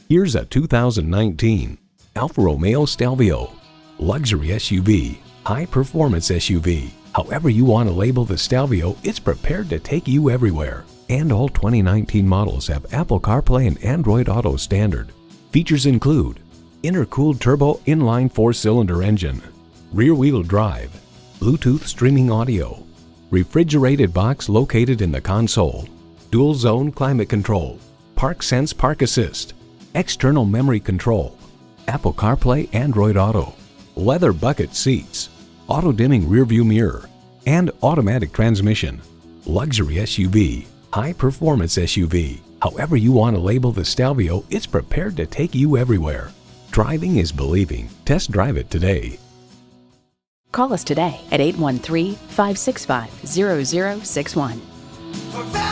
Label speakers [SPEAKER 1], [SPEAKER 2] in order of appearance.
[SPEAKER 1] Here's a 2019 Alfa Romeo Stelvio. Luxury SUV, high-performance SUV. However you want to label the Stelvio, it's prepared to take you everywhere. And all 2019 models have Apple CarPlay and Android Auto standard. Features include intercooled turbo inline 4-cylinder engine, rear-wheel drive, Bluetooth streaming audio, refrigerated box located in the console, dual-zone climate control, ParkSense Park Assist, external memory control, Apple CarPlay Android Auto, leather bucket seats, auto-dimming rearview mirror, and automatic transmission. Luxury SUV, high-performance SUV. However you want to label the Stelvio, it's prepared to take you everywhere. Driving is believing. Test drive it today.
[SPEAKER 2] Call us today at 813-565-0061.